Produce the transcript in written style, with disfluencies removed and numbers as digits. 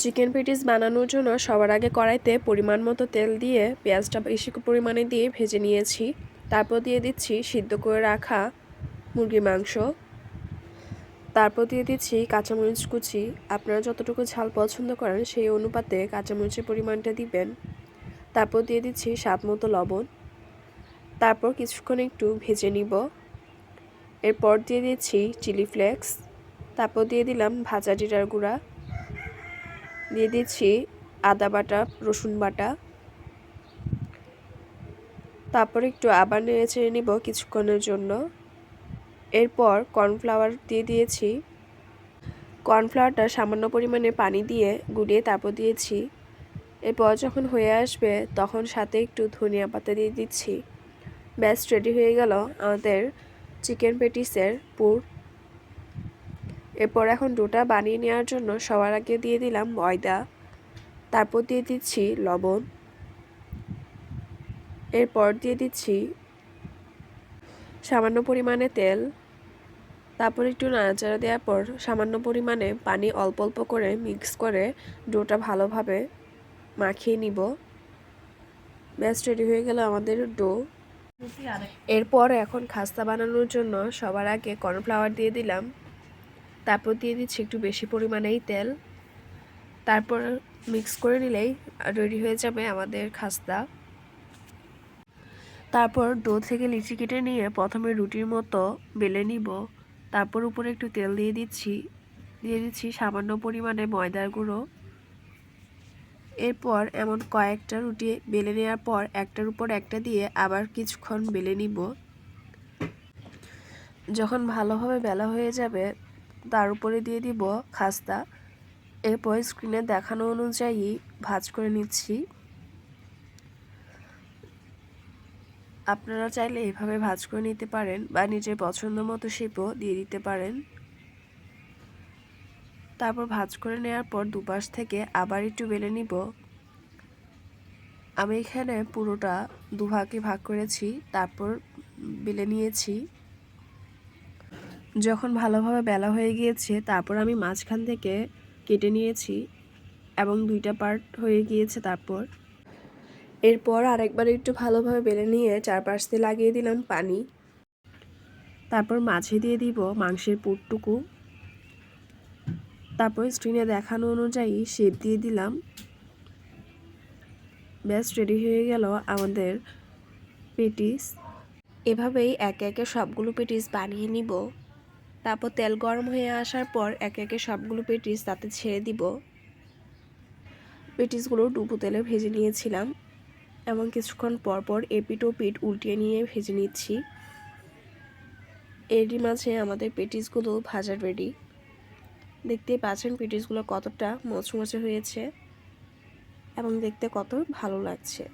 Chicken patties বানানোর জন্য সবার আগে কড়াইতে পরিমাণ মতো তেল দিয়ে পেঁয়াজটা বেশি পরিমাণে দিয়ে ভেজে নিয়েছি। তারপর দিয়ে দিচ্ছি সিদ্ধ করে রাখা মুরগির মাংস। তারপর দিয়ে দিচ্ছি কাঁচামরিচ কুচি। আপনারা যতটুকু ঝাল পছন্দ করেন সেই অনুপাতে কাঁচামরিচের পরিমাণটা দিবেন। তারপর দিয়ে দিচ্ছি স্বাদ মতো লবণ। তারপর কিছুক্ষণ একটু ভেজে নিব। এরপর দিয়ে দিচ্ছি চিলি ফ্লেক্স। তারপর দিয়ে দিলাম ভাজা জিরার গুঁড়া। দিয়ে দিচ্ছি আদা বাটা, রসুন বাটা। তারপর একটু আবার নেড়ে চেড়ে নিব কিছুক্ষণের জন্য। এরপর কর্নফ্লাওয়ার দিয়ে দিয়েছি। কর্নফ্লাওয়ারটা সামান্য পরিমাণে পানি দিয়ে গুলিয়ে তারপর দিয়েছি। এরপর যখন হয়ে আসবে তখন সাথে একটু ধনিয়া পাতা দিয়ে দিচ্ছি। ব্যাস রেডি হয়ে গেল আমাদের চিকেন পেটিসের পুর। এরপর এখন ডোটা বানিয়ে নেওয়ার জন্য সবার আগে দিয়ে দিলাম ময়দা। তারপর দিয়ে দিচ্ছি লবণ। এরপর দিয়ে দিচ্ছি সামান্য পরিমাণে তেল। তারপর একটু নাড়াচাড়া দেওয়ার পর সামান্য পরিমাণে পানি অল্প অল্প করে মিক্স করে ডোটা ভালোভাবে মাখিয়ে নিব। ব্যাস রেডি হয়ে গেল আমাদের ডো। এরপর এখন খাস্তা বানানোর জন্য সবার আগে কর্নফ্লাওয়ার দিয়ে দিলাম। তারপর দিয়ে দিচ্ছি একটু বেশি পরিমাণেই তেল। তারপর মিক্স করে নিলেই রেডি হয়ে যাবে আমাদের খাস্তা। তারপর ডো থেকে লিচি কেটে নিয়ে প্রথমে রুটির মতো বেলে নিব। তারপর উপরে একটু তেল দিয়ে দিচ্ছি সামান্য পরিমাণে ময়দার গুঁড়ো। এরপর এমন কয়েকটা রুটি বেলে নেওয়ার পর একটার উপর একটা দিয়ে আবার কিছুক্ষণ বেলে নিব। যখন ভালোভাবে বেলা হয়ে যাবে তার উপরে দিয়ে দিব খাস্তা। এরপর স্ক্রিনে দেখানো অনুযায়ী ভাঁজ করে নিচ্ছি। আপনারা চাইলে এভাবে ভাঁজ করে নিতে পারেন বা নিজের পছন্দ মতো শেপও দিয়ে দিতে পারেন। তারপর ভাঁজ করে নেওয়ার পর দুপাশ থেকে আবার একটু বেলে নিব। আমি এখানে পুরোটা দুভাগে ভাগ করেছি, তারপর বেলে নিয়েছি। যখন ভালোভাবে বেলা হয়ে গিয়েছে তারপর আমি মাঝখান থেকে কেটে নিয়েছি এবং দুইটা পার্ট হয়ে গিয়েছে। এরপর আরেকবার একটু ভালোভাবে বেলে নিয়ে চারপাশ দিয়ে লাগিয়ে দিলাম পানি। তারপর মাঝে দিয়ে দিব মাংসের পুরটুকু। তারপর স্ক্রিনে দেখানো অনুযায়ী শেপ দিয়ে দিলাম। ব্যাস রেডি হয়ে গেল আমাদের পেটিস। এভাবেই একে একে সবগুলো পেটিস বানিয়ে নিব। তারপর তেল গরম হয়ে আসার পর একে একে সবগুলো পেটিস তাতে ছেড়ে দিব। পেটিসগুলো ডুবো তেলে ভেজে নিয়েছিলাম এবং কিছুক্ষণ পর পর এপিট ও পিঠ উল্টিয়ে নিয়ে ভেজে নিচ্ছি। এরই মাঝে আমাদের পেটিসগুলো ভাজা রেডি। দেখতেই পাচ্ছেন পেটিসগুলো কতটা মচমচে হয়েছে এবং দেখতে কত ভালো লাগছে।